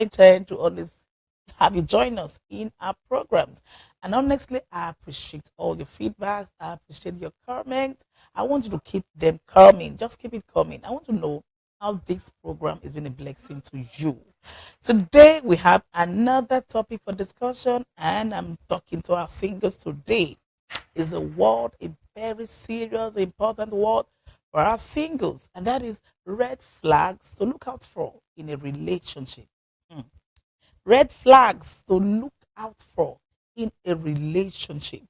excited to always have you join us in our programs. And honestly, I appreciate all your feedback. I appreciate your comments. I want you to keep them coming. Just keep it coming. I want to know how this program has been a blessing to you. Today, we have another topic for discussion, and I'm talking to our singles today. Is a word, a very serious, important word for our singles, and that is red flags to look out for in a relationship. Hmm. Red flags to look out for in a relationship.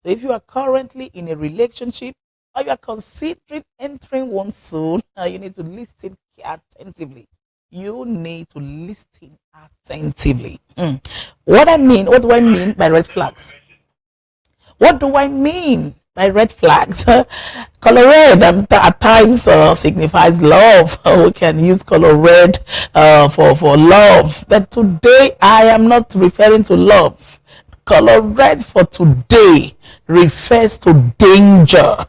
So if you are currently in a relationship or you are considering entering one soon, you need to listen attentively. You need to listen attentively. What do I mean by red flags? What do I mean by red flags? Color red at times signifies love. We can use color red for love. But today I am not referring to love. Color red for today refers to danger.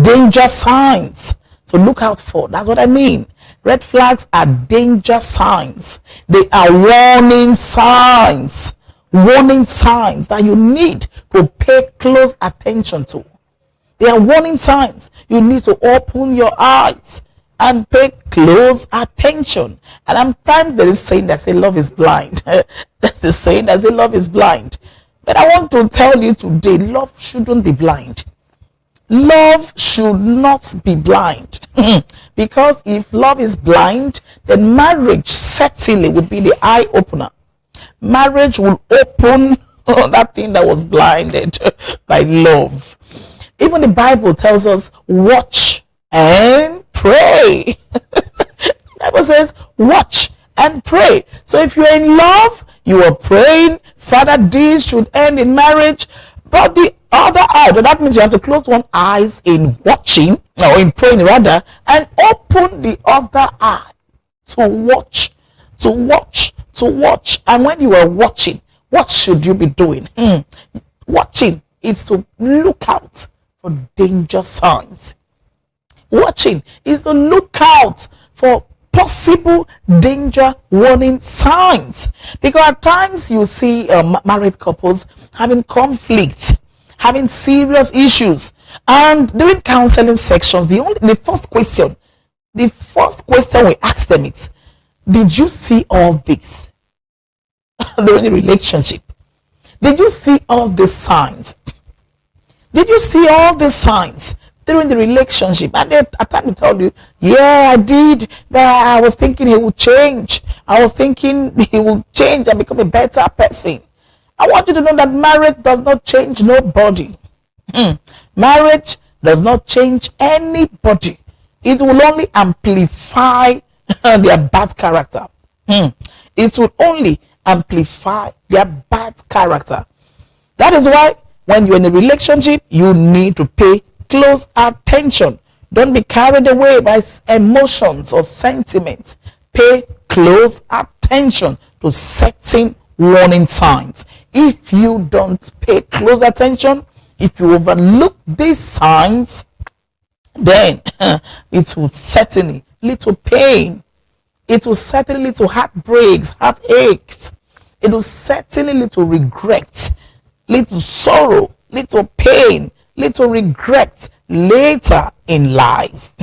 Danger signs to look out for. That's what I mean. Red flags are danger signs. They are warning signs. Warning signs that you need to pay close attention to. They are warning signs. You need to open your eyes and pay close attention. And sometimes there is saying that say love is blind. That's the saying that say love is blind. But I want to tell you today, love shouldn't be blind. Love should not be blind. Because if love is blind, then marriage certainly would be the eye opener. Marriage will open that thing that was blinded by love. Even the Bible tells us, watch and pray. The Bible says, watch and pray. So if you're in love, you are praying, Father, this should end in marriage. But the other eye, that means you have to close one eye in watching, or in praying rather, and open the other eye to watch, to watch, to watch. And when you are watching, what should you be doing? Watching is to look out for danger signs. Watching is to look out for possible danger warning signs, because at times you see married couples having conflicts, having serious issues, and during counseling sections, the first question we ask them is, did you see all this during the relationship? Did you see all these signs? Did you see all these signs during the relationship? And they at times tell you, yeah, I did, but I was thinking he would change. I was thinking he will change and become a better person. I want you to know that marriage does not change nobody. Marriage does not change anybody. It will only amplify their bad character. It will only amplify their bad character. That is why when you're in a relationship, you need to pay close attention. Don't be carried away by emotions or sentiments. Pay close attention to certain warning signs. If you don't pay close attention, if you overlook these signs, then it will certainly lead to pain. It will certainly lead to heartbreaks, heartaches. It will certainly lead to regret, lead to sorrow, lead to pain, lead to regret later in life.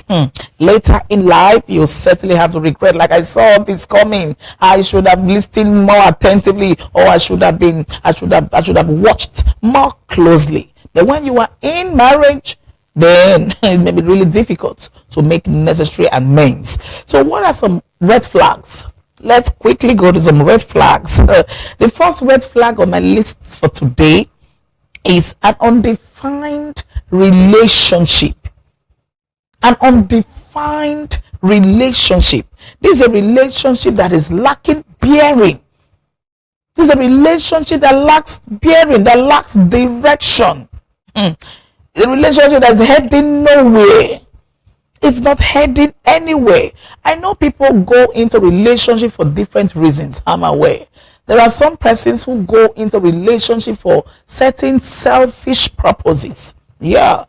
Later in life, you certainly have to regret, like, I saw this coming, I should have listened more attentively, or I should have watched more closely. But when you are in marriage, then it may be really difficult to make necessary amends. So what are some red flags? Let's quickly go to some red flags. The first red flag on my list for today is an undefined relationship. An undefined relationship. This is a relationship that is lacking bearing. This is a relationship that lacks bearing, that lacks direction. A relationship that's heading nowhere. It's not heading anywhere. I know people go into relationship for different reasons. I'm aware. There are some persons who go into relationship for certain selfish purposes. Yeah.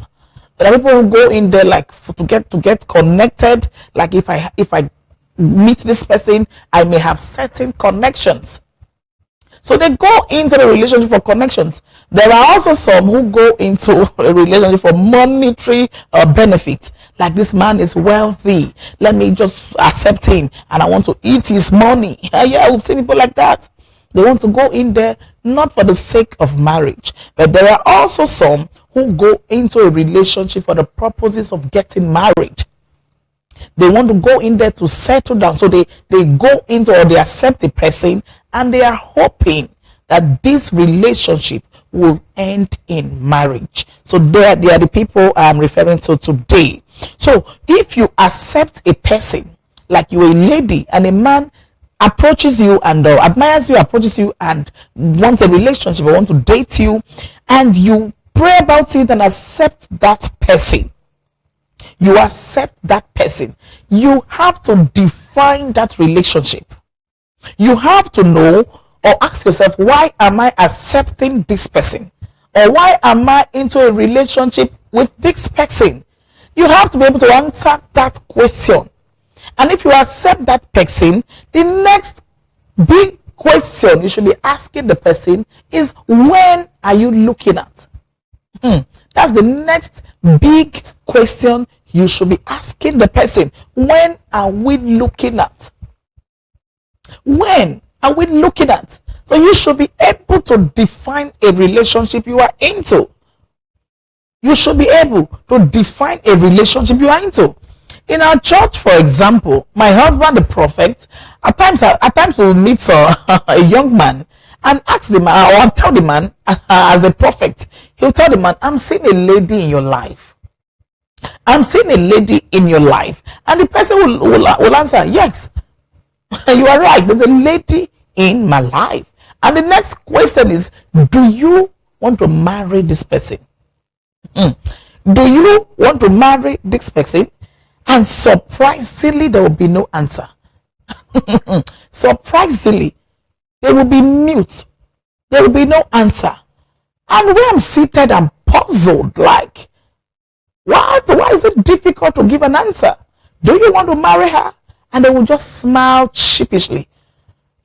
There are people who go in there like to get connected. Like if I meet this person, I may have certain connections. So they go into the relationship for connections. There are also some who go into a relationship for monetary benefits. Like, this man is wealthy, let me just accept him, and I want to eat his money. Yeah, we've seen people like that. They want to go in there not for the sake of marriage. But there are also some who go into a relationship for the purposes of getting married. They want to go in there to settle down. So they go into, or they accept a person, and they are hoping that this relationship will end in marriage. So they are the people I'm referring to today. So if you accept a person, like you're a lady, and a man approaches you and admires you, approaches you and wants a relationship or wants to date you, and you pray about it and accept that person, you accept that person, you have to define that relationship. You have to know or ask yourself, why am I accepting this person? Or why am I into a relationship with this person? You have to be able to answer that question. And if you accept that person, the next big question you should be asking the person is, when are you looking at? That's the next big question you should be asking the person. When are we looking at? When are we looking at? So you should be able to define a relationship you are into. You should be able to define a relationship you are into. In our church, for example, my husband, the prophet, at times we'll meet a young man and ask the man, or I'll tell the man, as a prophet, he'll tell the man, I'm seeing a lady in your life. I'm seeing a lady in your life. And the person will answer, yes, you are right, there's a lady in my life. And the next question is, do you want to marry this person? Do you want to marry this person? And surprisingly, there will be no answer. Surprisingly, they will be mute. There will be no answer. And when I'm seated, I'm puzzled, like, what? Why is it difficult to give an answer? Do you want to marry her? And they will just smile sheepishly.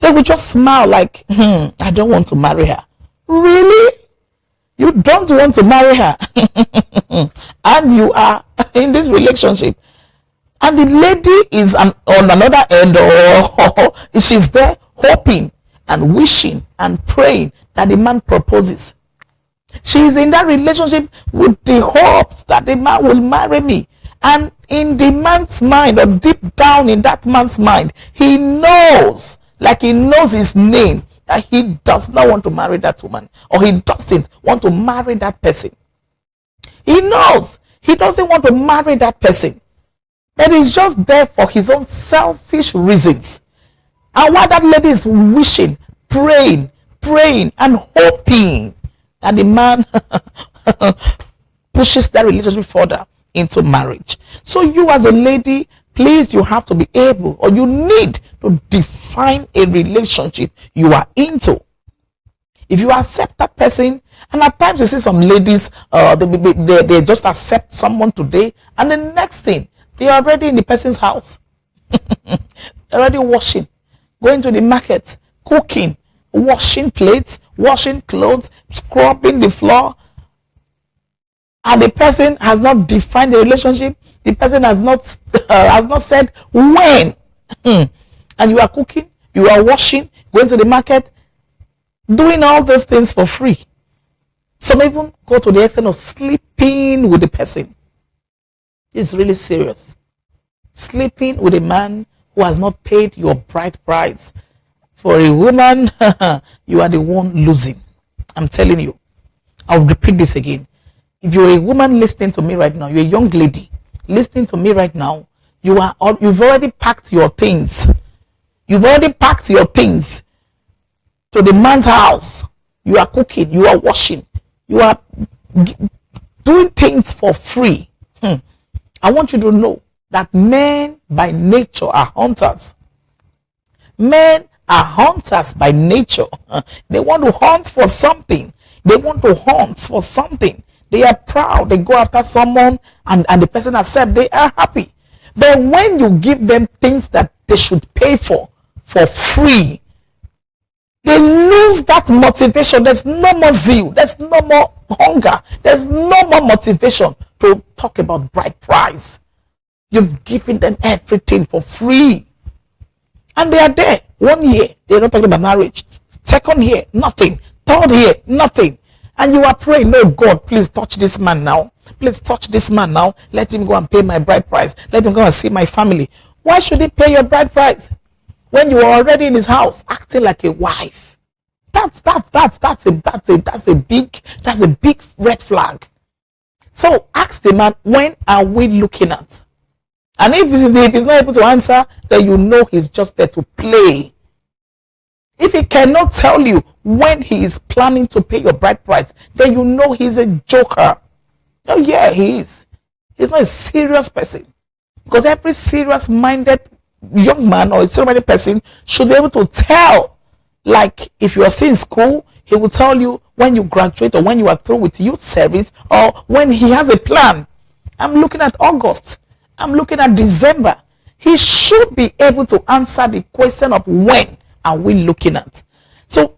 They will just smile like, I don't want to marry her. Really? You don't want to marry her? And you are in this relationship. And the lady is on another end, or she's there hoping and wishing and praying that the man proposes. She is in that relationship with the hopes that the man will marry me. And in the man's mind, or deep down in that man's mind, he knows, like he knows his name, that he does not want to marry that woman, or he doesn't want to marry that person. He knows he doesn't want to marry that person. But he's just there for his own selfish reasons. And while that lady is wishing, praying, and hoping that the man pushes that relationship further into marriage. So you as a lady, please, you have to be able, or you need to define a relationship you are into. If you accept that person, and at times you see some ladies, they just accept someone today, and the next thing, they are already in the person's house. Already washing, going to the market, cooking, washing plates, washing clothes, scrubbing the floor. And the person has not defined the relationship. The person has not said when. And you are cooking, you are washing, going to the market, doing all those things for free. Some even go to the extent of sleeping with the person. It's really serious. Sleeping with a man who has not paid your bride price. For a woman, you are the one losing. I'm telling you. I'll repeat this again. If you're a woman listening to me right now, you're a young lady listening to me right now, you've already packed your things. You've already packed your things to the man's house. You are cooking, you are washing, you are doing things for free. I want you to know that men by nature are hunters. Men are hunters by nature. They want to hunt for something. They want to hunt for something. They are proud. They go after someone and the person accepts. They are happy. But when you give them things that they should pay for free, they lose that motivation. There's no more zeal, there's no more hunger, there's no more motivation to talk about bride price. You've given them everything for free, and they are there 1 year, they're not talking about marriage. Second year, nothing. Third year, nothing. And you are praying, no, God, please touch this man now. Please touch this man now. Let him go and pay my bride price. Let him go and see my family. Why should he pay your bride price when you are already in his house acting like a wife? That's a big red flag. So ask the man, when are we looking at? And if he's not able to answer, then you know he's just there to play. If he cannot tell you when he is planning to pay your bride price, then you know he's a joker. Oh yeah, he is. He's not a serious person. Because every serious-minded young man or a serious-minded person should be able to tell. Like if you are still in school, he will tell you when you graduate or when you are through with youth service, or when he has a plan. I'm looking at August. I'm looking at December. He should be able to answer the question of when are we looking at. So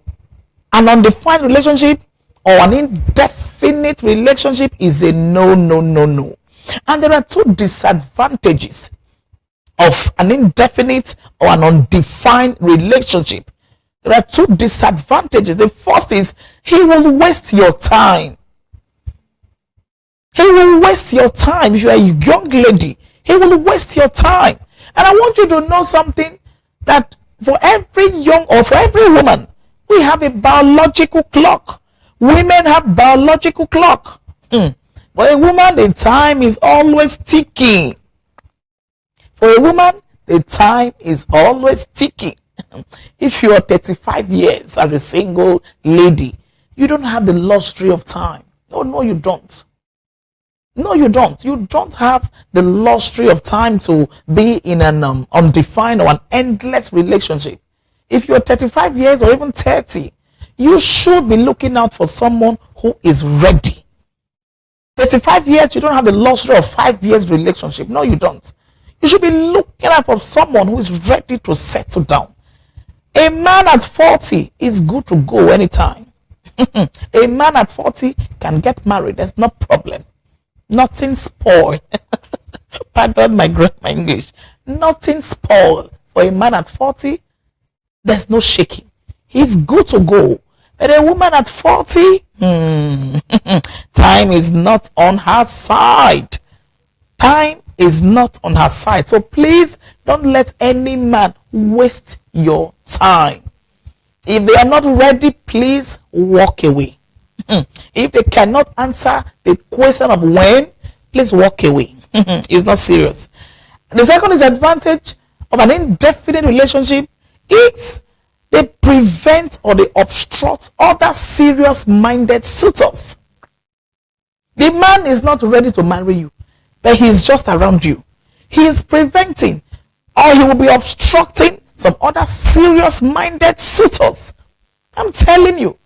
an undefined relationship or an indefinite relationship is a no. And there are two disadvantages of an indefinite or an undefined relationship. There are two disadvantages. The first is he will waste your time. He will waste your time. If you are a young lady, he will waste your time. And I want you to know something, that for every young or for every woman, we have a biological clock. Women have biological clock. For a woman, the time is always ticking. For a woman, the time is always ticking. If you are 35 years as a single lady, you don't have the luxury of time. No, you don't. No, you don't. You don't have the luxury of time to be in an undefined or an endless relationship. If you're 35 years or even 30, you should be looking out for someone who is ready. 35 years, you don't have the luxury of 5 years relationship. No, you don't. You should be looking out for someone who is ready to settle down. A man at 40 is good to go anytime. A man at 40 can get married. There's no problem. Nothing spoil. Pardon my grammar English. Nothing spoil. For a man at 40, there's no shaking. He's good to go. But a woman at 40, time is not on her side. Time is not on her side. So please don't let any man waste your time. If they are not ready, please walk away. If they cannot answer the question of when, please walk away. It's not serious. The second disadvantage of an indefinite relationship is they prevent or they obstruct other serious-minded suitors. The man is not ready to marry you, but he's just around you. He is preventing, or he will be obstructing some other serious-minded suitors. I'm telling you.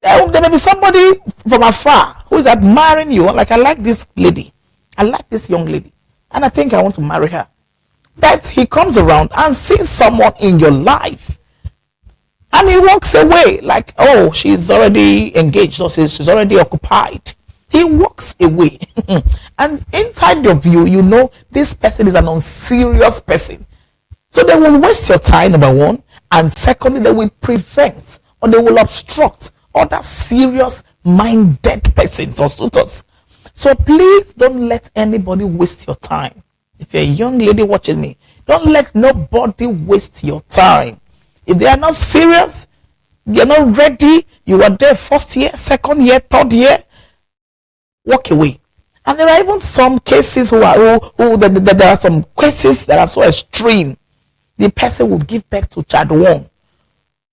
There may be somebody from afar who is admiring you. Like, I like this lady. I like this young lady. And I think I want to marry her. But he comes around and sees someone in your life. And he walks away like, oh, she's already engaged or she's already occupied. He walks away. And inside of you, you know this person is an unserious person. So they will waste your time, number one. And secondly, they will prevent or they will obstruct other serious-minded persons or suitors. So please don't let anybody waste your time. If you're a young lady watching me, don't let nobody waste your time. If they are not serious, they're not ready, you are there first year, second year, third year, walk away. And there are even some cases there are some cases that are so extreme. The person will give birth to child 1.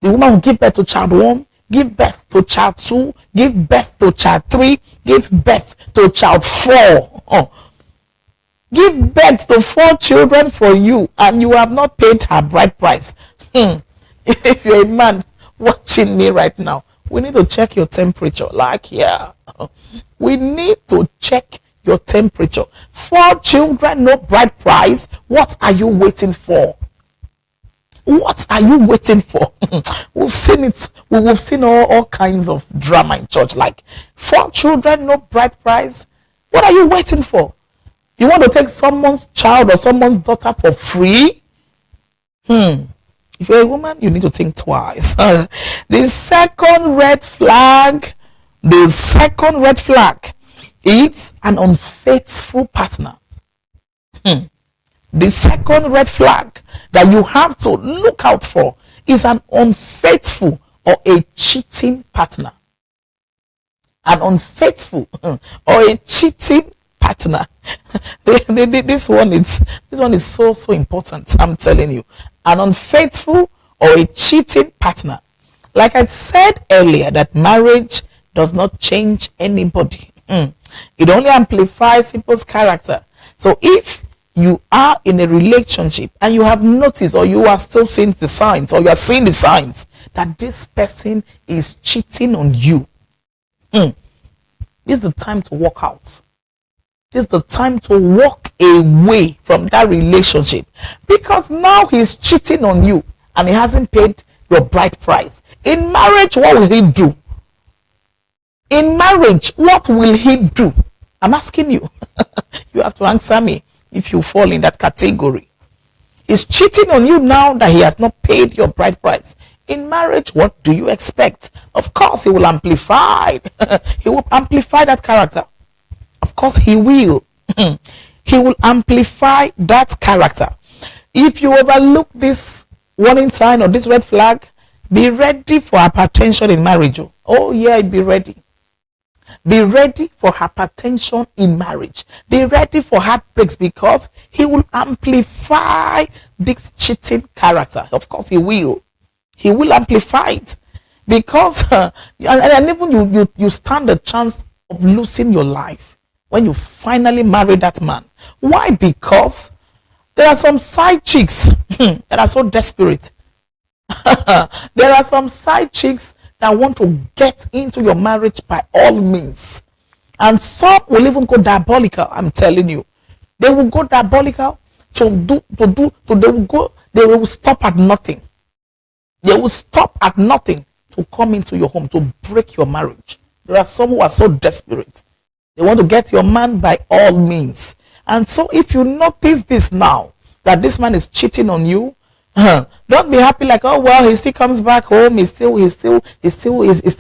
The woman will give birth to child 1, give birth to child 2, give birth to child 3, give birth to child 4. Give birth to 4 children for you, and you have not paid her bride price. If you're a man watching me right now, we need to check your temperature. We need to check your temperature. 4 children, no bride price. What are you waiting for? What are you waiting for? We've seen it. We've seen all kinds of drama in church, like 4 children, no bride price. What are you waiting for? You want to take someone's child or someone's daughter for free? If you're a woman, you need to think twice. The second red flag is an unfaithful partner. The second red flag that you have to look out for is an unfaithful or a cheating partner. An unfaithful or a cheating partner. This one is so important. I'm telling you, an unfaithful or a cheating partner. Like I said earlier, that marriage does not change anybody. It only amplifies people's character. So if you are in a relationship and you have noticed, or you are still seeing the signs, or you are seeing the signs that this person is cheating on you, this is the time to walk out. This is the time to walk away from that relationship, because now he's cheating on you and he hasn't paid your bride price. In marriage, what will he do? In marriage, what will he do? I'm asking you. You have to answer me if you fall in that category. He's cheating on you now that he has not paid your bride price. In marriage, what do you expect? Of course, he will amplify. He will amplify that character. Of course, he will. He will amplify that character. If you overlook this warning sign or this red flag, be ready for hypertension in marriage. Oh yeah, be ready. Be ready for hypertension in marriage. Be ready for heartbreaks, because he will amplify this cheating character. Of course, he will. He will amplify it, because and even you stand a chance of losing your life when you finally marry that man. Why? Because there are some side chicks that are so desperate. There are some side chicks that want to get into your marriage by all means, and some will even go diabolical. I'm telling you, they will go diabolical they will stop at nothing. They will stop at nothing to come into your home, to break your marriage. There are some who are so desperate. They want to get your man by all means. And so if you notice this now, that this man is cheating on you, don't be happy like, oh well, he still comes back home, he still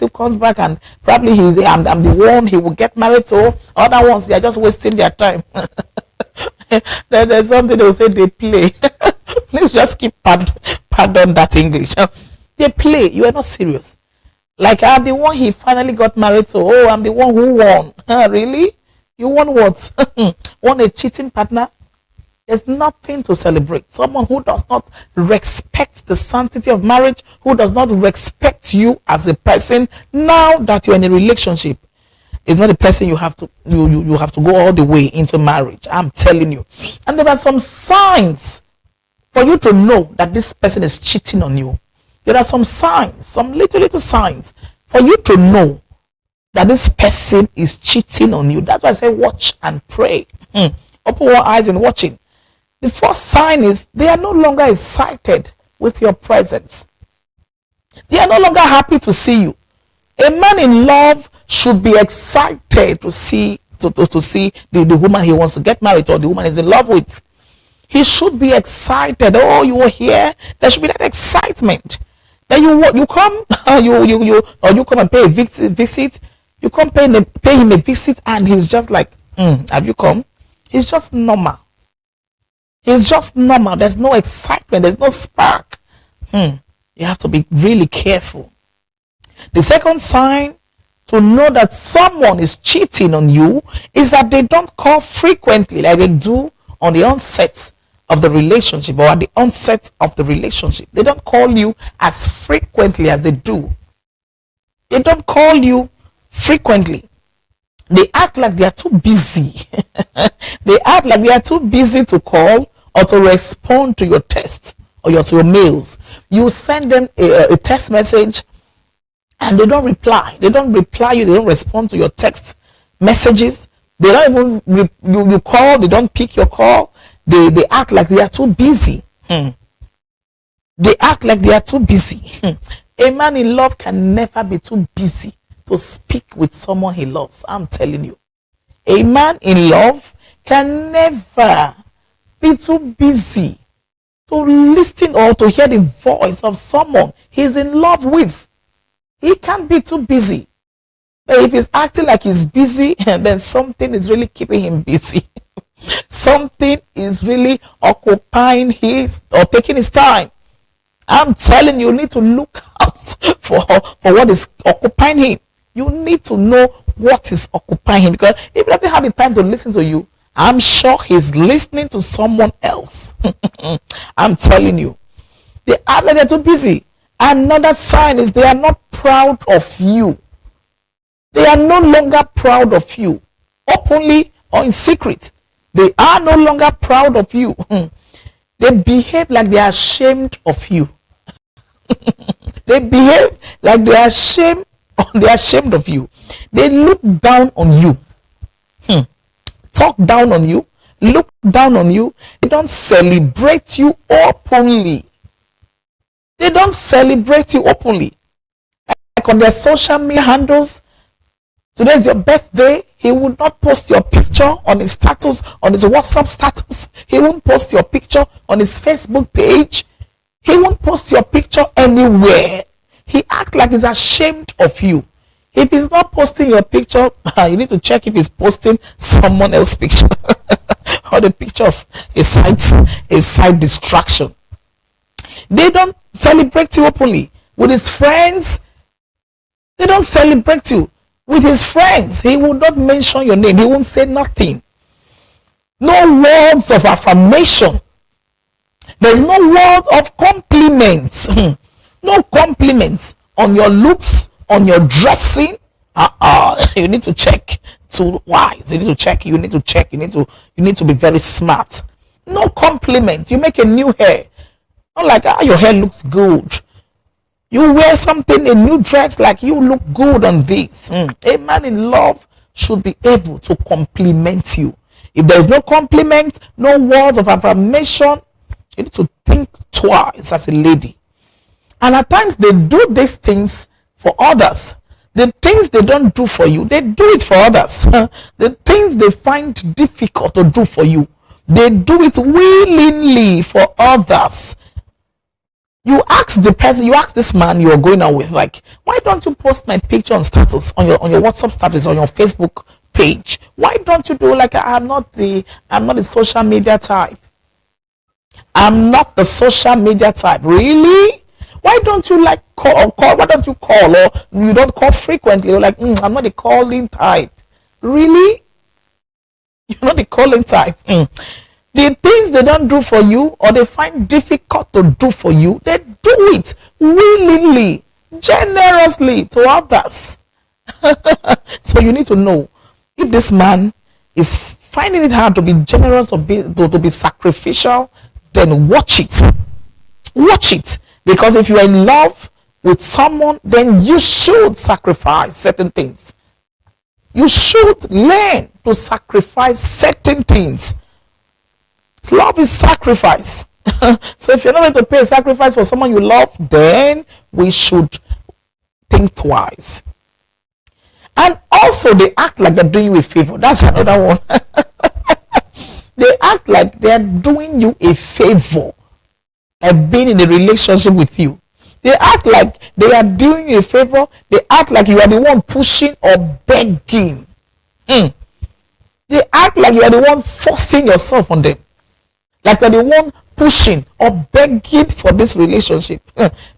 comes back, and probably I'm the one he will get married to. Other ones, they are just wasting their time. There's something they will say, they play. Let's just keep pardon that English. They play. You are not serious. Like, I'm the one he finally got married to. Oh, I'm the one who won. Really? You won what? Won a cheating partner? There's nothing to celebrate. Someone who does not respect the sanctity of marriage, who does not respect you as a person, now that you're in a relationship, is not a person you have to you have to go all the way into marriage. I'm telling you. And there are some signs for you to know that this person is cheating on you. There are some signs, some little signs for you to know that this person is cheating on you. That's why I say watch and pray. Open your eyes and watching. The first sign is they are no longer excited with your presence. They are no longer happy to see you. A man in love should be excited to see the woman he wants to get married to, or the woman he's in love with. He should be excited. Oh, you were here. There should be that excitement. Then you come, you come and pay a visit. You come pay him a visit, and he's just like, have you come? He's just normal. He's just normal. There's no excitement. There's no spark. You have to be really careful. The second sign to know that someone is cheating on you is that they don't call frequently like they do on the onset of the relationship, or at the onset of the relationship. They don't call you as frequently as they do. They don't call you frequently. They act like they are too busy. They act like they are too busy to call or to respond to your text or to your mails. You send them a text message and they don't reply. They don't reply you. They don't respond to your text messages. They don't even you call. They don't pick your call. They act like they are too busy. They They act like they are too busy. A man in love can never be too busy to speak with someone he loves. I'm telling you. A man in love can never be too busy to listen or to hear the voice of someone he's in love with. He can't be too busy. But if he's acting like he's busy, then something is really keeping him busy. Something is really occupying his or taking his time. I'm telling you, you need to look out for what is occupying him. You need to know what is occupying him, because if he doesn't have the time to listen to you, I'm sure he's listening to someone else. I'm telling you. They are like they're too busy. Another sign is they are not proud of you. They are no longer proud of you, openly or in secret. They are no longer proud of you. They behave like they are ashamed of you. They behave like they are ashamed of you. They look down on you. Talk down on you. Look down on you. They don't celebrate you openly. They don't celebrate you openly. Like on their social media handles, today is your birthday, he would not post your picture on his status, on his WhatsApp status. He won't post your picture on his Facebook page. He won't post your picture anywhere. He acts like he's ashamed of you. If he's not posting your picture, you need to check if he's posting someone else's picture or the picture of a side distraction. They don't celebrate you openly. With his friends, they don't celebrate you. With his friends, he will not mention your name. He won't say nothing. No words of affirmation. There's no word of compliments. No compliments on your looks, on your dressing. You need to check twice. You need to check. You need to be very smart. No compliments. You make a new hair. Not like, your hair looks good. You wear something, a new dress, like you look good on this. A man in love should be able to compliment you. If there is no compliment, no words of affirmation, you need to think twice as a lady. And at times they do these things for others. The things they don't do for you, they do it for others. The things they find difficult to do for you, they do it willingly for others. You ask this man you are going out with, like, why don't you post my picture on status, on your WhatsApp status, on your Facebook page? Why don't you do like, I'm not the social media type. I'm not the social media type. Really? Why don't you like call? Why don't you call, or you don't call frequently? Or like, I'm not the calling type. Really? You're not the calling type. The things they don't do for you, or they find difficult to do for you, they do it willingly, generously to others. So you need to know, if this man is finding it hard to be generous or to be sacrificial, then watch it. Watch it. Because if you are in love with someone, then you should sacrifice certain things. You should learn to sacrifice certain things. Love is sacrifice. So if you're not going to pay a sacrifice for someone you love, then we should think twice. And also, they act like they're doing you a favor. That's another one. They act like they're doing you a favor, like being in a relationship with you. They act like they are doing you a favor. They act like you are the one pushing or begging. They act like you are the one forcing yourself on them. Like you're the one pushing or begging for this relationship.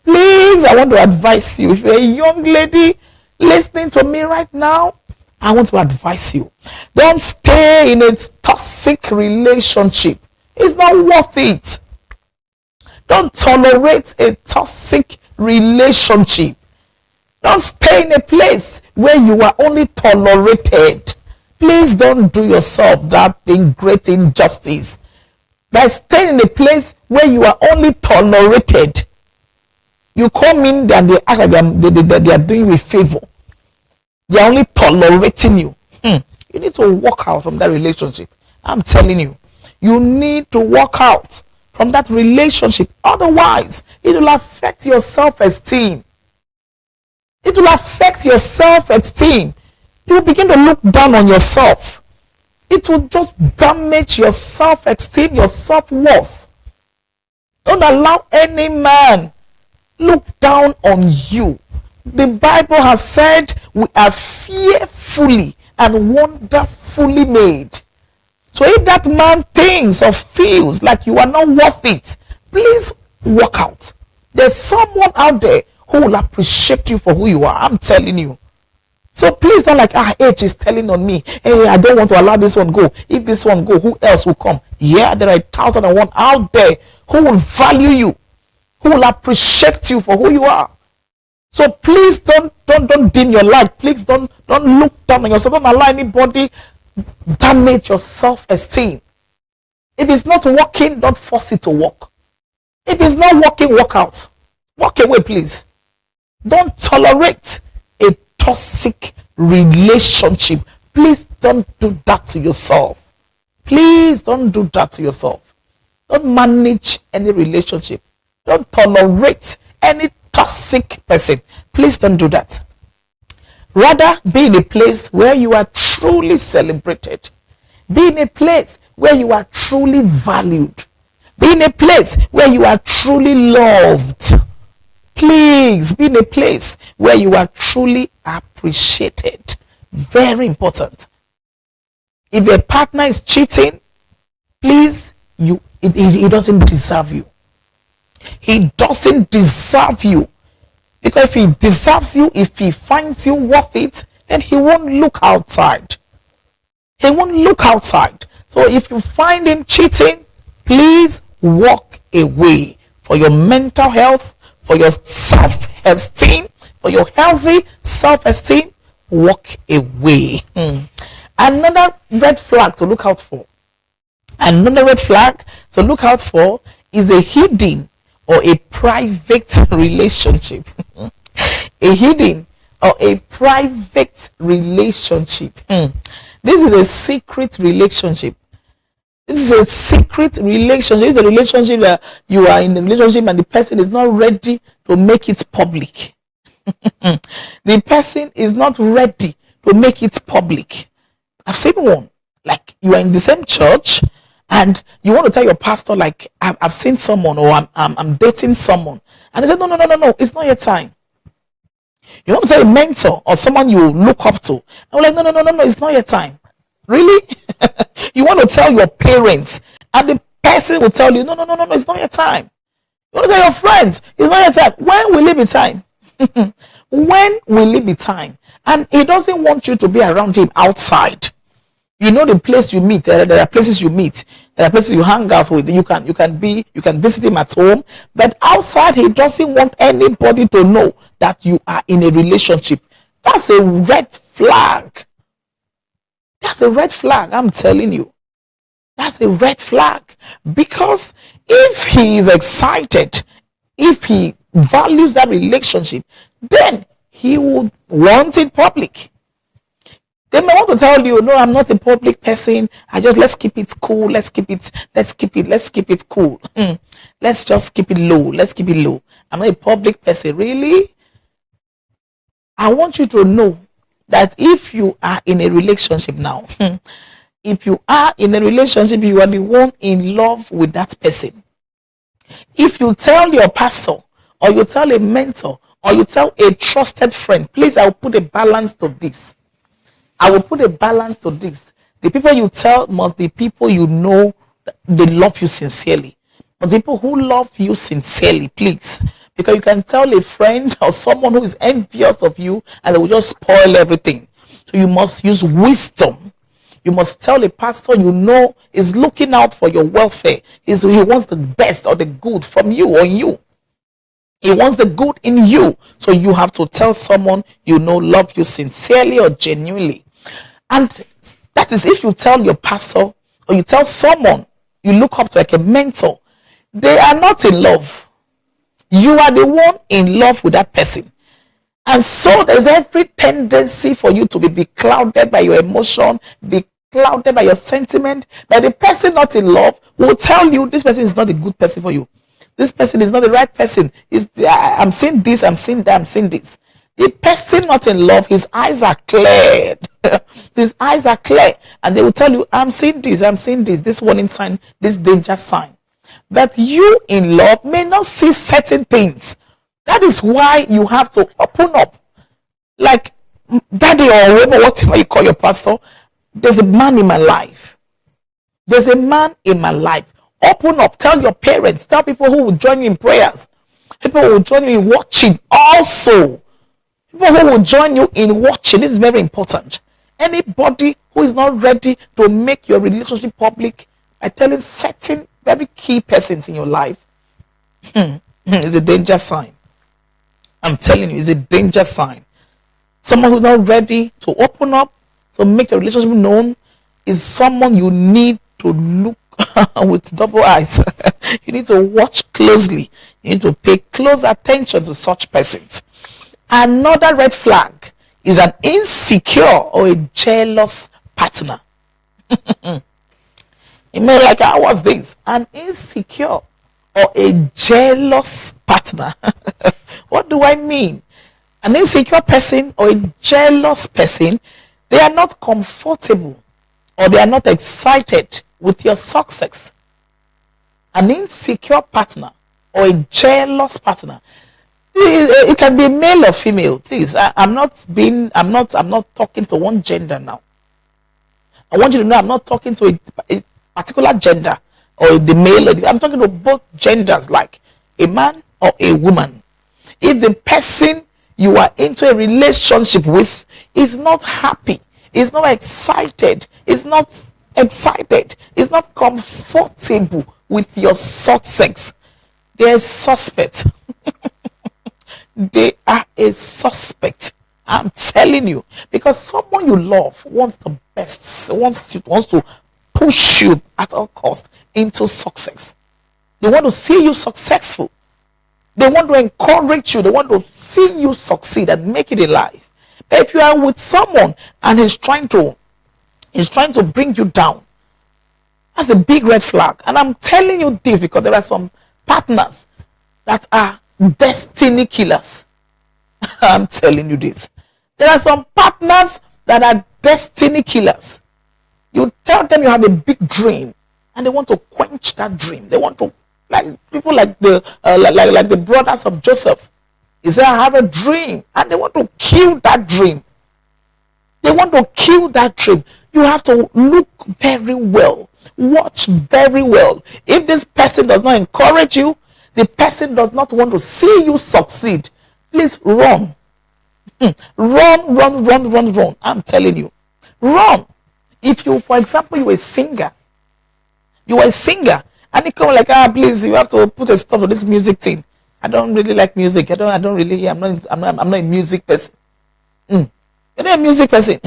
Please, I want to advise you. If you're a young lady listening to me right now, I want to advise you. Don't stay in a toxic relationship. It's not worth it. Don't tolerate a toxic relationship. Don't stay in a place where you are only tolerated. Please don't do yourself that great injustice by staying in a place where you are only tolerated. You come in and they act like they are doing you a favor. They are only tolerating you. You need to walk out from that relationship. I'm telling you. You need to walk out from that relationship. Otherwise, it will affect your self-esteem. It will affect your self-esteem. You will begin to look down on yourself. It will just damage your self-esteem, your self-worth. Don't allow any man look down on you. The Bible has said we are fearfully and wonderfully made. So if that man thinks or feels like you are not worth it, please walk out. There's someone out there who will appreciate you for who you are. I'm telling you. So please don't like, age is telling on me. Hey, I don't want to allow this one go. If this one go, who else will come? Yeah, there are 1,001 out there who will value you, who will appreciate you for who you are. So please don't dim your light. Please don't look down on yourself. Don't allow anybody damage your self-esteem. If it's not working, don't force it to work. If it's not working, walk out. Walk away, please. Don't tolerate a toxic relationship. Please don't do that to yourself. Please don't do that to yourself. Don't manage any relationship. Don't tolerate any toxic person. Please don't do that. Rather, be in a place where you are truly celebrated. Be in a place where you are truly valued. Be in a place where you are truly loved. Please be in a place where you are truly appreciated. Very important. If a partner is cheating, please, he doesn't deserve you. He doesn't deserve you. Because if he deserves you, if he finds you worth it, then he won't look outside. He won't look outside. So if you find him cheating, please walk away for your mental health, for your self-esteem, for your healthy self-esteem. Walk away. Another red flag to look out for. Another red flag to look out for is a hidden or a private relationship. A hidden or a private relationship. This is a secret relationship. This is a secret relationship. It's a relationship that you are in a relationship and the person is not ready to make it public. The person is not ready to make it public. I've seen one. Like, you are in the same church and you want to tell your pastor, like, I've seen someone, or I'm dating someone, and they said, no, it's not your time. You want to tell a mentor or someone you look up to, and we're like, no, it's not your time. Really? You want to tell your parents, and the person will tell you, no, it's not your time. You want to tell your friends, it's not your time. When will it be time? When will it be time? And he doesn't want you to be around him outside. You know the place you meet. There are places you meet. There are places you hang out with. You can visit him at home. But outside, he doesn't want anybody to know that you are in a relationship. That's a red flag. That's a red flag, I'm telling you. That's a red flag. Because if he is excited, if he values that relationship, then he would want it public. They may want to tell you, no, I'm not a public person. Let's keep it cool. Let's keep it cool. Let's just keep it low. I'm not a public person. Really? I want you to know that if you are in a relationship now, if you are in a relationship, you are the one in love with that person. If you tell your pastor, or you tell a mentor, or you tell a trusted friend, please, I will put a balance to this. The people you tell must be people you know they love you sincerely. But people who love you sincerely, please. Because you can tell a friend or someone who is envious of you and they will just spoil everything. So you must use wisdom. You must tell a pastor you know is looking out for your welfare. He wants the best or the good from you or you. He wants the good in you. So you have to tell someone you know love you sincerely or genuinely. And that is if you tell your pastor or you tell someone you look up to like a mentor, they are not in love. You are the one in love with that person. And so there's every tendency for you to be clouded by your emotion, be clouded by your sentiment, but the person not in love will tell you this person is not a good person for you. This person is not the right person. I'm seeing this, I'm seeing that, I'm seeing this. The person not in love, his eyes are cleared. His eyes are clear, and they will tell you, I'm seeing this warning sign, this danger sign. But you in love may not see certain things. That is why you have to open up. Like daddy or whatever you call your pastor, there's a man in my life. There's a man in my life. Open up. Tell your parents. Tell people who will join you in prayers. People who will join you in watching also. People who will join you in watching. This is very important. Anybody who is not ready to make your relationship public by telling certain very key persons in your life is a danger sign. I'm telling you, it's a danger sign. Someone who's not ready to open up, to make your relationship known, is someone you need to look with double eyes. You need to watch closely. You need to pay close attention to such persons. Another red flag is an insecure or a jealous partner. You may like, what's this? An insecure or a jealous partner. What do I mean? An insecure person or a jealous person, they are not comfortable or they are not excited with your success. An insecure partner or a jealous partner, it can be male or female. Please, I'm not talking to one gender now. I want you to know I'm not talking to a particular gender or the male. I'm talking to both genders, like a man or a woman. If the person you are into a relationship with is not happy, is not excited, is not comfortable with your success, they are suspect. They are a suspect. I'm telling you, because someone you love wants the best, wants to push you at all costs into success. They want to see you successful. They want to encourage you. They want to see you succeed and make it in life. But if you are with someone and he's trying to bring you down, that's a big red flag. And I'm telling you this because there are some partners that are destiny killers. I'm telling you this. There are some partners that are destiny killers. You tell them you have a big dream and they want to quench that dream. They want to, like people like the brothers of Joseph. He said, I have a dream, and they want to kill that dream. They want to kill that dream. You have to look very well, watch very well. If this person does not encourage you, the person does not want to see you succeed, please run. Run. I'm telling you, run. If you, for example, you are a singer, and you come like, please, you have to put a stop to this music thing. I don't really like music. I'm not a music person. You're not a music person.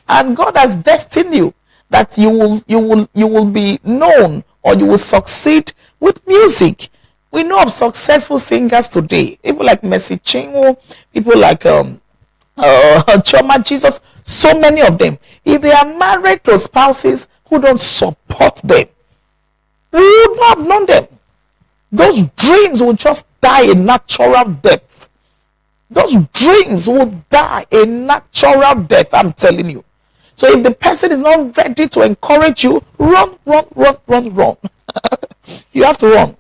And God has destined you that you will be known, or you will succeed with music. We know of successful singers today. People like Mercy Chinwo, people like Choma Jesus, so many of them. If they are married to spouses who don't support them, we would not have known them. Those dreams will just die a natural death. Those dreams will die a natural death, I'm telling you. So if the person is not ready to encourage you, run. You have to run.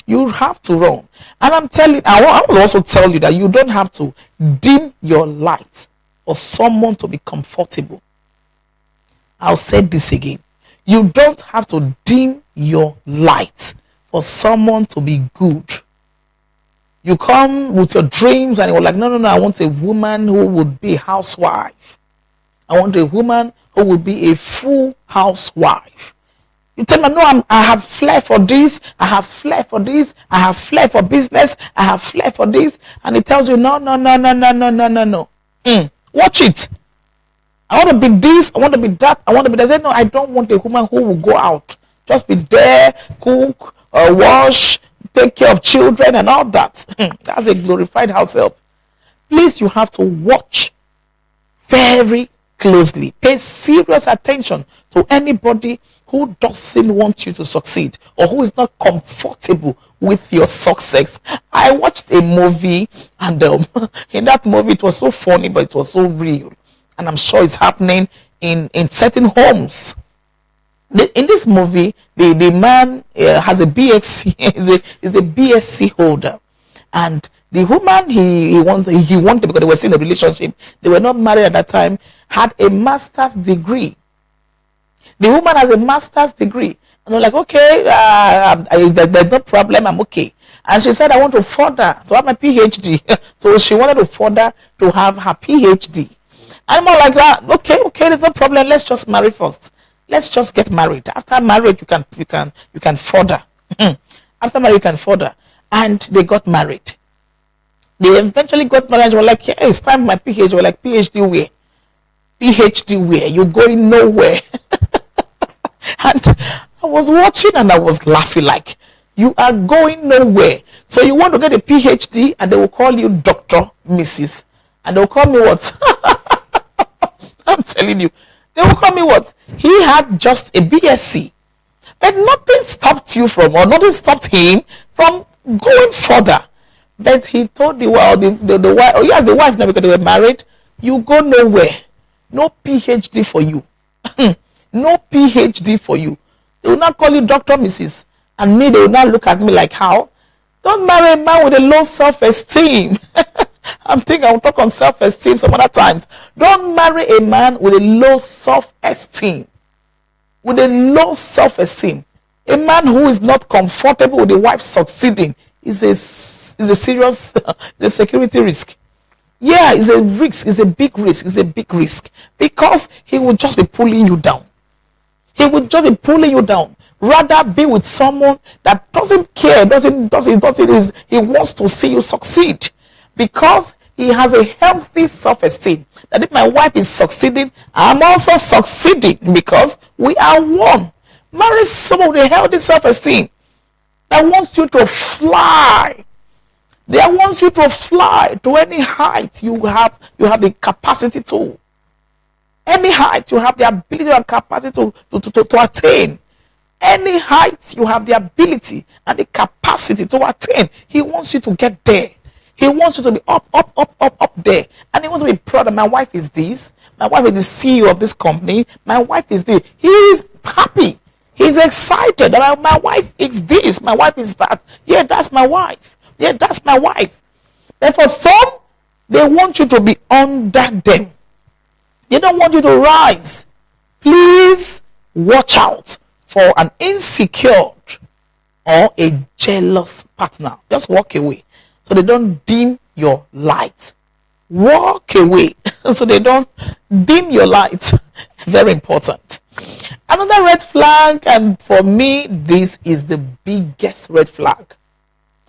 You have to run. And I will also tell you that you don't have to dim your light for someone to be comfortable. I'll say this again. You don't have to dim your light for someone to be good. You come with your dreams and you're like, no, I want a woman who would be a housewife. I want a woman who would be a full housewife. You tell me, no, I have flair for this, I have flair for this, I have flair for business, I have flair for this. And it tells you, no. Watch it. I want to be this, I want to be that, I want to be that. I say, no, I don't want a woman who will go out. Just be there, cook, wash, take care of children and all that. That's a glorified house help. Please, you have to watch very closely. Pay serious attention to anybody who doesn't want you to succeed or who is not comfortable with your success. I watched a movie, and in that movie it was so funny, but it was so real, and I'm sure it's happening in certain homes. In this movie, the man has a BSc, is a BSc holder, and the woman he wanted, because they were still in a relationship, they were not married at that time, had a master's degree. The woman has a master's degree, and they're like, okay, there's no problem, I'm okay. And she said, I want to further to have my PhD. So she wanted to further to have her PhD. I'm all like that. Okay, there's no problem. Let's just marry first. Let's just get married. After marriage, you can further. After marriage, you can further. And they got married. They eventually got married. Were like, yeah, it's time for my PhD. We're like, PhD where? PhD where? You're going nowhere. And I was watching and I was laughing, like, you are going nowhere. So you want to get a PhD and they will call you Dr. Mrs. And they will call me what? I'm telling you. They will call me what? He had just a BSc. But nothing stopped you from, or nothing stopped him from going further. But he told the wife, the wife now, because they were married, you go nowhere. No PhD for you. No PhD for you. They will not call you Dr. Mrs. And me, they will not look at me like, how? Don't marry a man with a low self-esteem. I'm thinking I'll talk on self-esteem some other times. Don't marry a man with a low self-esteem. With a low self-esteem. A man who is not comfortable with the wife succeeding is a serious the security risk. Yeah, it's a risk. It's a big risk. It's a big risk. Because he will just be pulling you down. He will just be pulling you down. Rather be with someone that doesn't care, he wants to see you succeed. Because he has a healthy self-esteem. That if my wife is succeeding, I'm also succeeding, because we are one. Marry someone with a healthy self-esteem that wants you to fly. That wants you to fly to any height you have the capacity to. Any height you have the ability and capacity to attain. Any height you have the ability and the capacity to attain. He wants you to get there. He wants you to be up there. And he wants to be proud that my wife is this. My wife is the CEO of this company. My wife is this. He is happy. He's excited that my wife is this. My wife is that. Yeah, that's my wife. Yeah, that's my wife. And for some, they want you to be under them. They don't want you to rise. Please watch out for an insecure or a jealous partner. Just walk away so they don't dim your light. Walk away so they don't dim your light. Very important. Another red flag, and for me, this is the biggest red flag.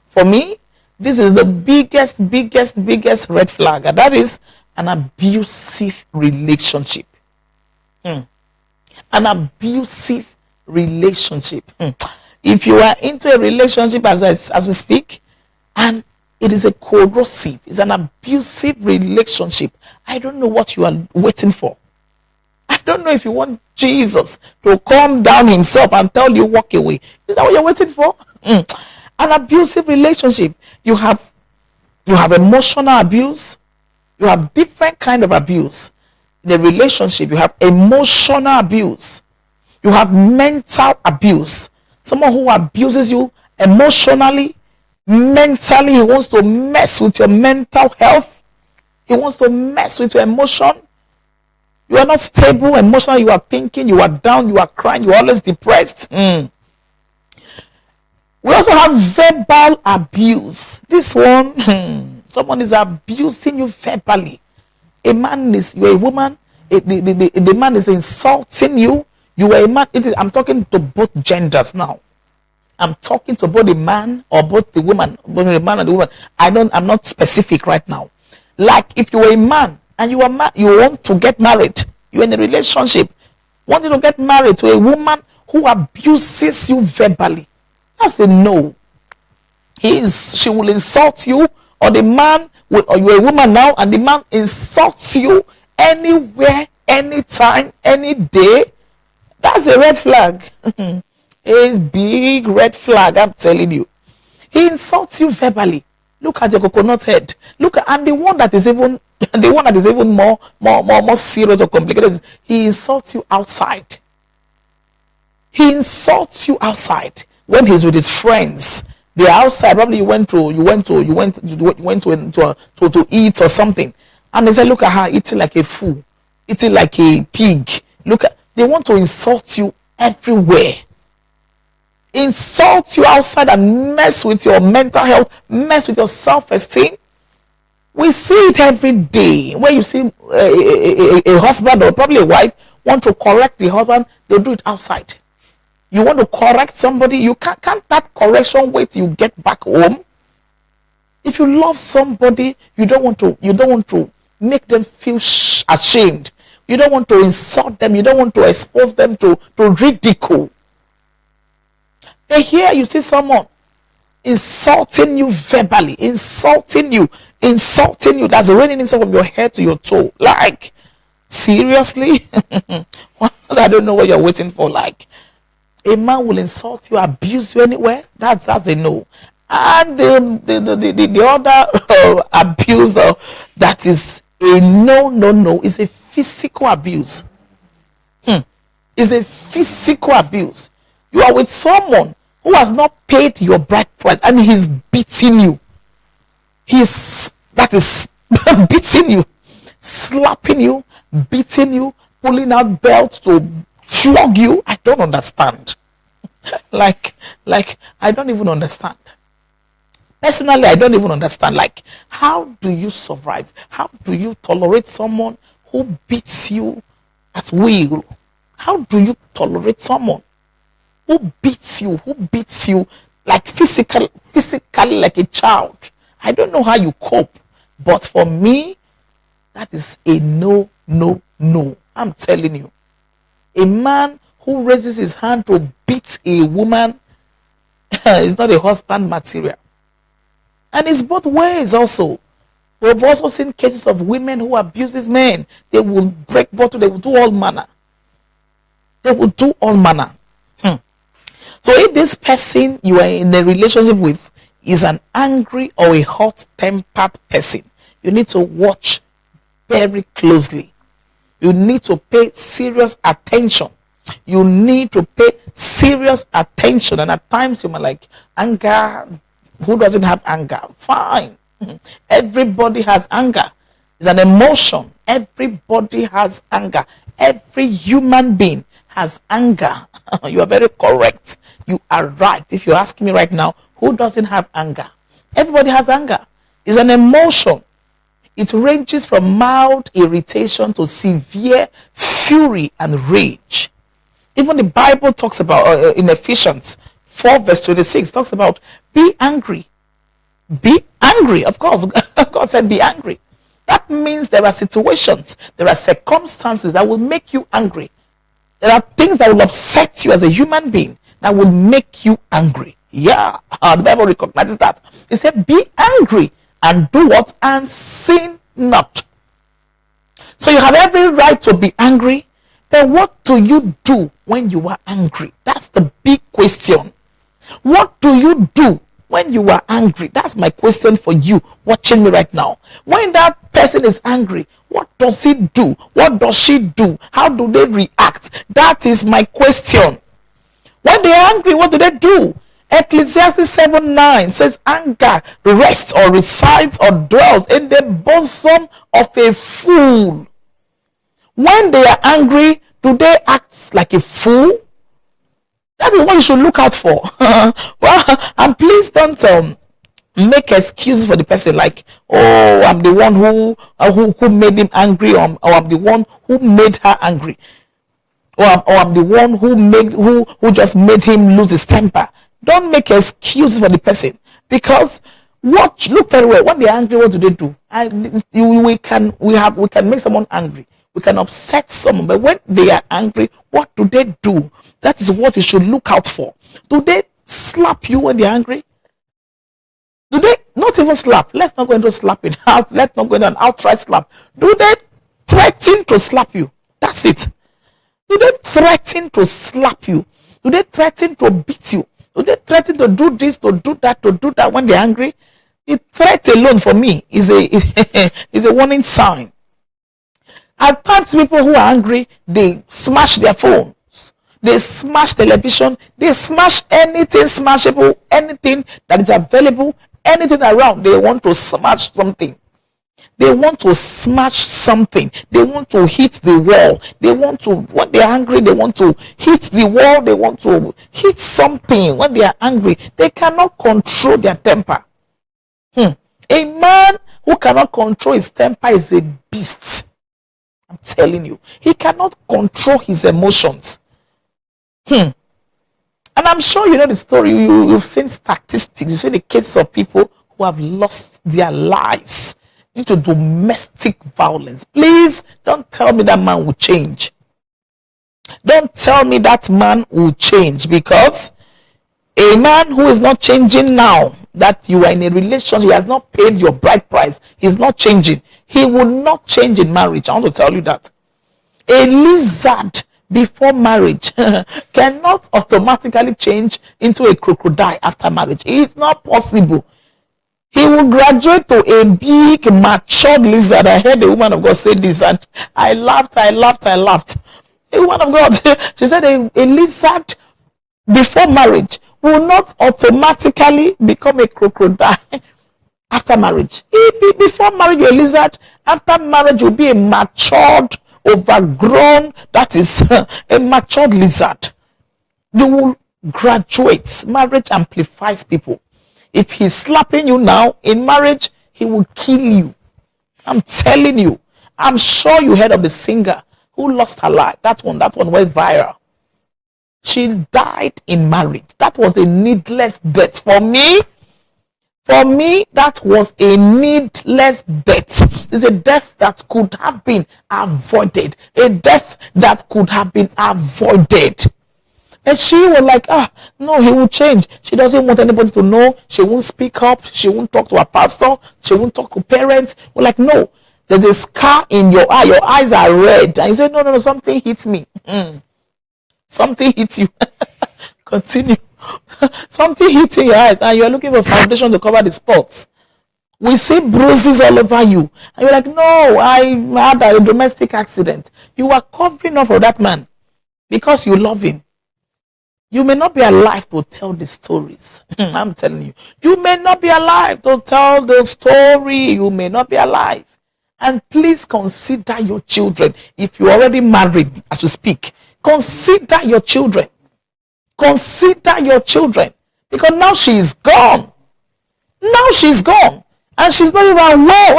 For me, this is the biggest red flag, and that is an abusive relationship. An abusive relationship. If you are into a relationship as we speak, and it is a corrosive, it's an abusive relationship, I don't know what you are waiting for. I don't know if you want Jesus to come down himself and tell you walk away. Is that what you're waiting for? An abusive relationship. You have emotional abuse. You have different kind of abuse. In a relationship, you have emotional abuse. You have mental abuse. Someone who abuses you emotionally, mentally. He wants to mess with your mental health. He wants to mess with your emotion. You are not stable emotionally. You are thinking, you are down, you are crying, you are always depressed. We also have verbal abuse. This one, someone is abusing you verbally. A man is, you're a woman, the man is insulting you. You are a man. I'm talking to both genders now. I'm talking to both the man or both the woman, both the man and the woman. I'm not specific right now. Like if you are a man and you want to get married, you're in a relationship, wanting to get married to a woman who abuses you verbally. That's a no. She will insult you, or the man will, or you're a woman now and the man insults you anywhere, anytime, any day, that's a red flag. It's big red flag, I'm telling you. He insults you verbally. Look at your coconut head. Look at, and the one that is even more serious or complicated is he insults you outside. He insults you outside when he's with his friends. They're outside. Probably you went to eat or something, and they say, "Look at her eating like a fool, eating like a pig." Look at, they want to insult you everywhere. Insult you outside and mess with your mental health, mess with your self-esteem. We see it every day. When you see a husband or probably a wife want to correct the husband, they'll do it outside. You want to correct somebody, you can't that correction wait till you get back home. If you love somebody, you don't want to make them feel ashamed. You don't want to insult them. You don't want to expose them to ridicule. And here you see someone insulting you verbally, insulting you. That's raining insult from your head to your toe. Like, seriously? I don't know what you're waiting for. Like, a man will insult you, abuse you anywhere. That's a no. And the other abuse that is a no is a physical abuse. Is a physical abuse. You are with someone who has not paid your bride price and he's beating you. That is beating you, slapping you, beating you, pulling out belts to flog you. I don't understand. like I don't even understand. Personally, I don't even understand. Like, how do you survive? How do you tolerate someone who beats you at will? How do you tolerate someone who beats you like physically like a child? I don't know how you cope, but for me, that is a no. I'm telling you. A man who raises his hand to beat a woman is not a husband material. And it's both ways also. We've also seen cases of women who abuse men. They will break bottle, they will do all manner. So if this person you are in a relationship with is an angry or a hot-tempered person, you need to watch very closely. You need to pay serious attention. And at times you might like, anger. Who doesn't have anger? Fine. Everybody has anger. It's an emotion. Everybody has anger. Every human being has anger. You are very correct. You are right. If you ask me right now, who doesn't have anger? Everybody has anger. It's an emotion. It ranges from mild irritation to severe fury and rage. Even the Bible talks about, in Ephesians 4 verse 26, talks about be angry. Be angry. Of course, God said be angry. That means there are situations, there are circumstances that will make you angry. There are things that will upset you as a human being that will make you angry. Yeah, the Bible recognizes that. It said be angry and do what? And sin not. So you have every right to be angry. Then what do you do when you are angry? That's the big question. What do you do when you are angry? That's my question for you watching me right now. When that person is angry, what does he do? What does she do? How do they react? That is my question. When they are angry, what do they do? Ecclesiastes 7:9 says anger rests or resides or dwells in the bosom of a fool. When they are angry, do they act like a fool? That is what you should look out for. Well, and please don't make excuses for the person like, oh, I'm the one who made him angry, or I'm the one who made her angry, or I'm the one who just made him lose his temper. Don't make excuses for the person, because look very well. When they're angry, what do they do? We can make someone angry. We can upset someone, but when they are angry, what do they do? That is what you should look out for. Do they slap you when they're angry? Do they not even slap? Let's not go into slapping. Let's not go into an outright slap. Do they threaten to slap you? That's it. Do they threaten to slap you? Do they threaten to beat you? Do they threaten to do this, to do that when they're angry? The threat alone for me is a is a warning sign. At times, people who are angry, they smash their phones, they smash television, they smash anything smashable, anything that is available, anything around. They want to smash something. They want to smash something. They want to hit the wall. They want to, when they're angry, they want to hit the wall. They want to hit something. When they are angry, they cannot control their temper. A man who cannot control his temper is a beast. I'm telling you, he cannot control his emotions. And I'm sure you know the story. You've seen statistics. You've seen the cases of people who have lost their lives due to domestic violence. Please don't tell me that man will change. Don't tell me that man will change, because a man who is not changing now, that you are in a relationship, he has not paid your bride price, he's not changing. He will not change in marriage. I want to tell you that. A lizard before marriage cannot automatically change into a crocodile after marriage. It's not possible. He will graduate to a big, matured lizard. I heard a woman of God say this, and I laughed. A woman of God, she said a lizard before marriage will not automatically become a crocodile after marriage. Before marriage, you're a lizard. After marriage, you'll be a matured, overgrown, that is a matured lizard. You will graduate. Marriage amplifies people. If he's slapping you now in marriage, he will kill you. I'm telling you. I'm sure you heard of the singer who lost her life. That one went viral. She died in marriage. That was a needless death. For me, that was a needless death. It's a death that could have been avoided. A death that could have been avoided. And she was like, no, he will change. She doesn't want anybody to know. She won't speak up. She won't talk to her pastor. She won't talk to parents. We're like, no, there's a scar in your eye. Your eyes are red. And you say, no, something hits me. Something hits you. Continue. Something hits in your eyes, and you're looking for foundation to cover the spots. We see bruises all over you. And you're like, no, I had a domestic accident. You are covering up for that man because you love him. You may not be alive to tell the stories. I'm telling you. You may not be alive to tell the story. You may not be alive. And please consider your children. If you're already married as we speak, consider your children. Consider your children. Because now she is gone. Now she's gone. And she's not even aware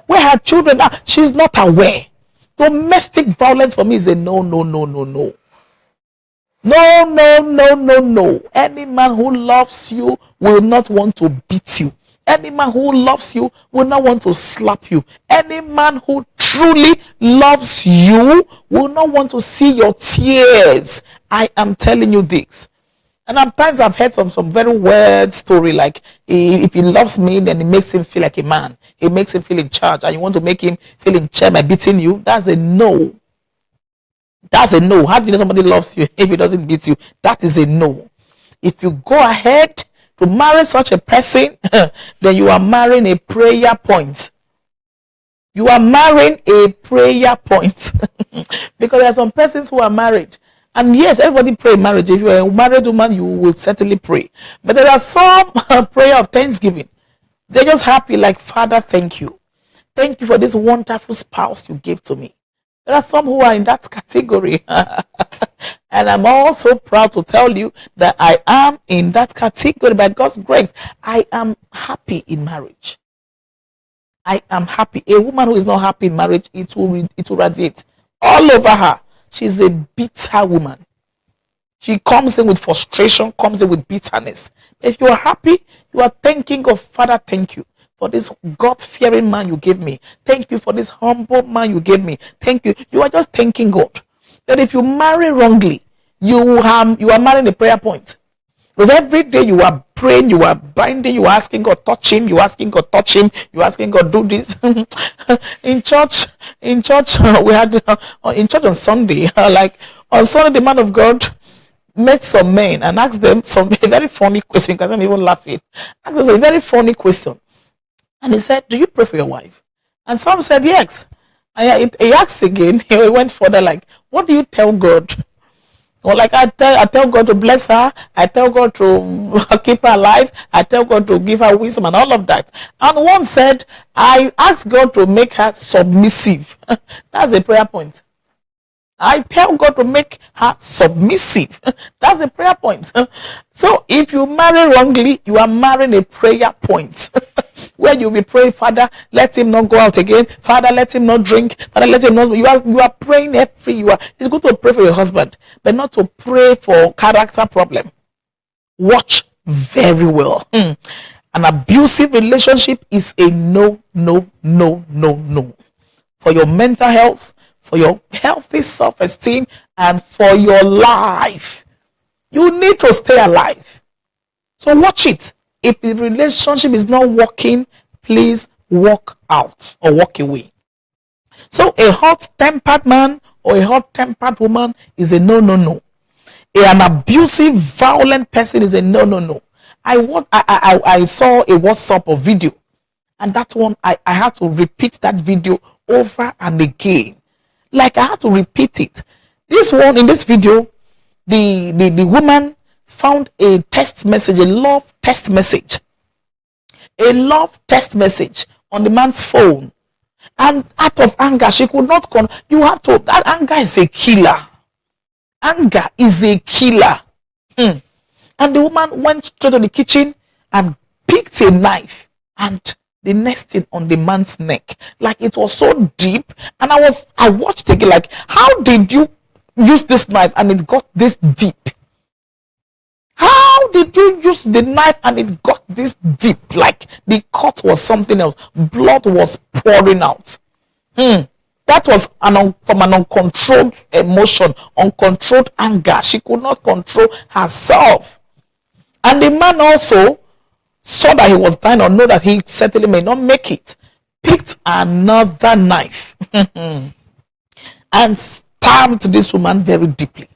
where her children are. She's not aware. Domestic violence for me is a no. No. Any man who loves you will not want to beat you. Any man who loves you will not want to slap you. Any man who truly loves you will not want to see your tears. I am telling you this. And at times I've heard some very weird story, like if he loves me, then it makes him feel like a man. It makes him feel in charge, and you want to make him feel in charge by beating you. That's a no. That's a no. How do you know somebody loves you if he doesn't beat you? That is a no. If you go ahead to marry such a person, then you are marrying a prayer point. You are marrying a prayer point. Because there are some persons who are married. And yes, everybody pray in marriage. If you are a married woman, you will certainly pray. But there are some prayer of thanksgiving. They're just happy, like, Father, thank you. Thank you for this wonderful spouse you gave to me. There are some who are in that category. And I'm also proud to tell you that I am in that category. By God's grace, I am happy in marriage. I am happy. A woman who is not happy in marriage, it will radiate all over her. She's a bitter woman. She comes in with frustration, comes in with bitterness. If you are happy, you are thanking God, Father, thank you for this God-fearing man you gave me. Thank you for this humble man you gave me. Thank you. You are just thanking God. That if you marry wrongly, you are marrying a prayer point. Because every day you are praying, you are binding, you are asking God touch him, you are asking God touch him, you are asking God do this. in church, we had in church on Sunday, like on Sunday, the man of God met some men and asked them some very funny question, because I'm even laughing. Asked them a very funny question. And he said, do you pray for your wife? And some said yes. And he asked again, he went further, like, what do you tell God? Or like, I tell God to bless her, I tell God to keep her alive, I tell God to give her wisdom and all of that. And one said, I ask God to make her submissive. That's a prayer point. I tell God to make her submissive. That's a prayer point. So if you marry wrongly, you are marrying a prayer point. Where you'll be praying, Father, let him not go out again. Father, let him not drink. Father, let him not. You are praying it's good to pray for your husband, but not to pray for character problem. Watch very well. An abusive relationship is a no. For your mental health, for your healthy self-esteem, and for your life. You need to stay alive. So watch it. If the relationship is not working, please walk out or walk away. So a hot-tempered man or a hot-tempered woman is a no. An abusive, violent person is a no. I saw a WhatsApp or video, and that one I had to repeat that video over and again. Like I had to repeat it. This one in this video, the woman found a text message, a love text message on the man's phone, and out of anger she could not that anger is a killer. Anger is a killer. And the woman went straight to the kitchen and picked a knife, and the next thing on the man's neck, like it was so deep. And I watched again, like, how did you use this knife and it got this deep? How did you use the knife and it got this deep? Like the cut was something else. Blood was pouring out. That was from an uncontrolled emotion, uncontrolled anger. She could not control herself. And the man also saw that he was dying, or know that he certainly may not make it. Picked another knife and stabbed this woman very deeply.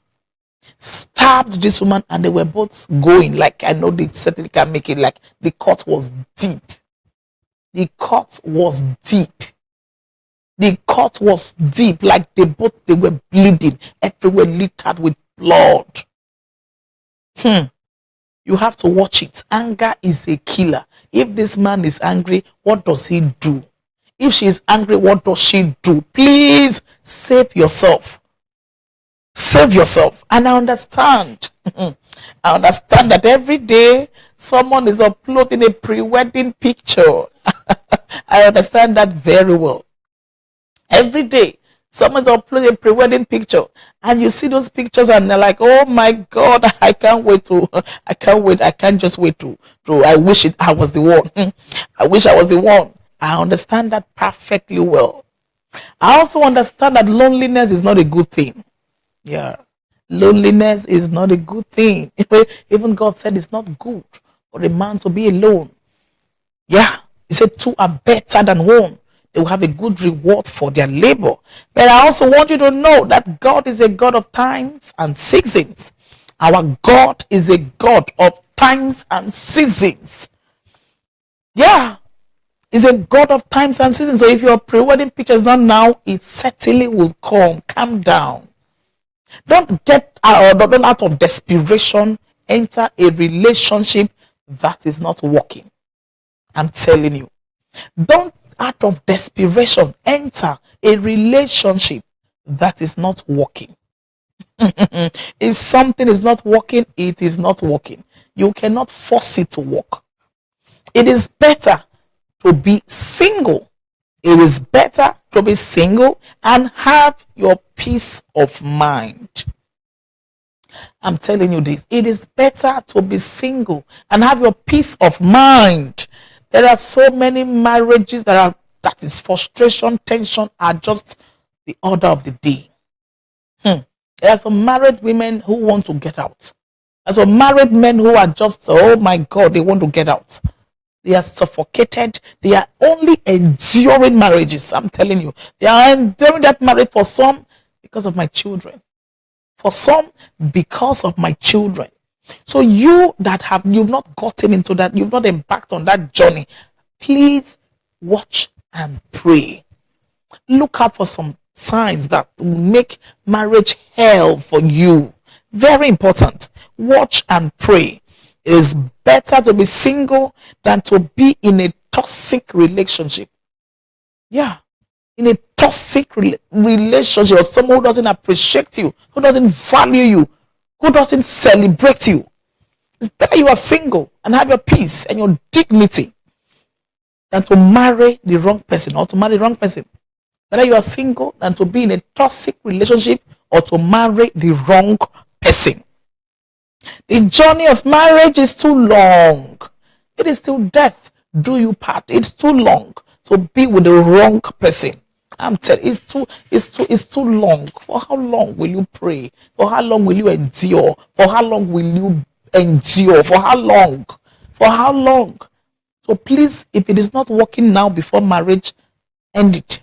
Stabbed this woman, and they were both going, like, I know they certainly can make it, like the cut was deep. The cut was deep. The cut was deep, like they were bleeding, everywhere littered with blood. You have to watch it. Anger is a killer. If this man is angry, what does he do? If she is angry, what does she do? Please save yourself. Save yourself. And I understand. I understand that every day someone is uploading a pre-wedding picture. I understand that very well. Every day someone's uploading a pre-wedding picture, and you see those pictures and they're like, oh my God, I can't just wait to I wish I was the one. I wish I was the one. I understand that perfectly well. I also understand that loneliness is not a good thing. Yeah. Loneliness is not a good thing. Even God said it's not good for a man to be alone. Yeah. He said two are better than one. They will have a good reward for their labor. But I also want you to know that God is a God of times and seasons. Our God is a God of times and seasons. Yeah. He's a God of times and seasons. So if your pre-wedding picture is not now, it certainly will come. Calm down. Don't out of desperation enter a relationship that is not working. I'm telling you. Don't out of desperation enter a relationship that is not working. If something is not working, it is not working. You cannot force it to work. It is better to be single. It is better to be single and have your peace of mind. I'm telling you this. It is better to be single and have your peace of mind. There are so many marriages that is frustration, tension are just the order of the day. There are some married women who want to get out. As for married men who are just, oh my God, they want to get out. They are suffocated. They are only enduring marriages. I'm telling you, they are enduring that marriage for some because of my children. For some, because of my children. So you that you've not gotten into that, you've not embarked on that journey, please watch and pray. Look out for some signs that will make marriage hell for you. Very important. Watch and pray. It is better to be single than to be in a toxic relationship. Yeah. In a toxic relationship, or someone who doesn't appreciate you, who doesn't value you, who doesn't celebrate you. It's better you are single and have your peace and your dignity than to marry the wrong person or to marry the wrong person. Better you are single than to be in a toxic relationship or to marry the wrong person. The journey of marriage is too long. It is till death do you part. It's too long to be with the wrong person. I'm telling you, it's too long. For how long will you pray? For how long will you endure? For how long will you endure? For how long? For how long? So please, if it is not working now before marriage, end it.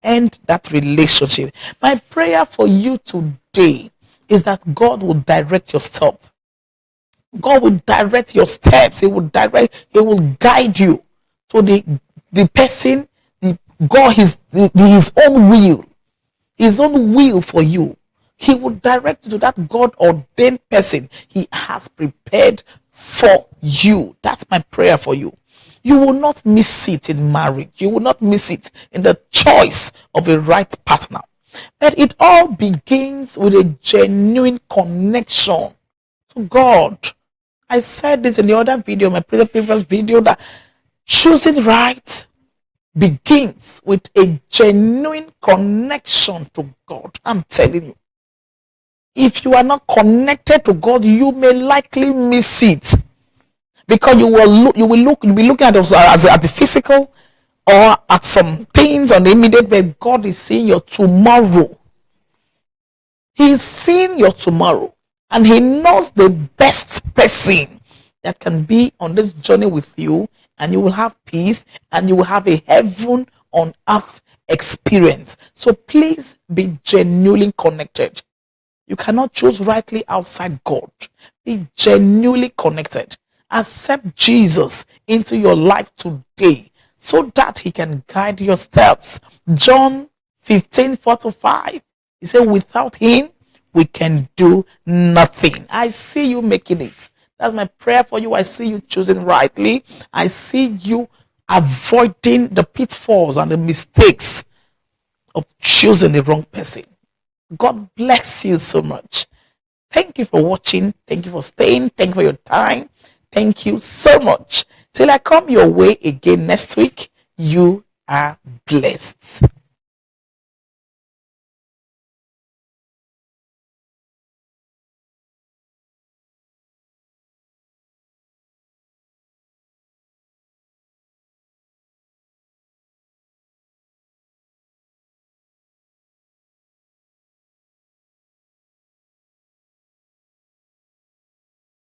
End that relationship. My prayer for you today is that God will direct your steps. God will direct your steps. He will guide you to the person, God, his own will for you. He will direct you to that God ordained person he has prepared for you. That's my prayer for you. You will not miss it in marriage. You will not miss it in the choice of a right partner. But it all begins with a genuine connection to God. I said this in the other video, my previous video, that choosing right begins with a genuine connection to God. I'm telling you. If you are not connected to God, you may likely miss it. Because you'll be looking at it as at the physical or at some things on the immediate, but God is seeing your tomorrow. He is seeing your tomorrow, and he knows the best person that can be on this journey with you, and you will have peace and you will have a heaven on earth experience. So please be genuinely connected. You cannot choose rightly outside God. Be genuinely connected. Accept Jesus into your life today so that he can guide your steps. John 15:4-5. He said, without him, we can do nothing. I see you making it. That's my prayer for you. I see you choosing rightly. I see you avoiding the pitfalls and the mistakes of choosing the wrong person. God bless you so much. Thank you for watching. Thank you for staying. Thank you for your time. Thank you so much. Till I come your way again next week, you are blessed.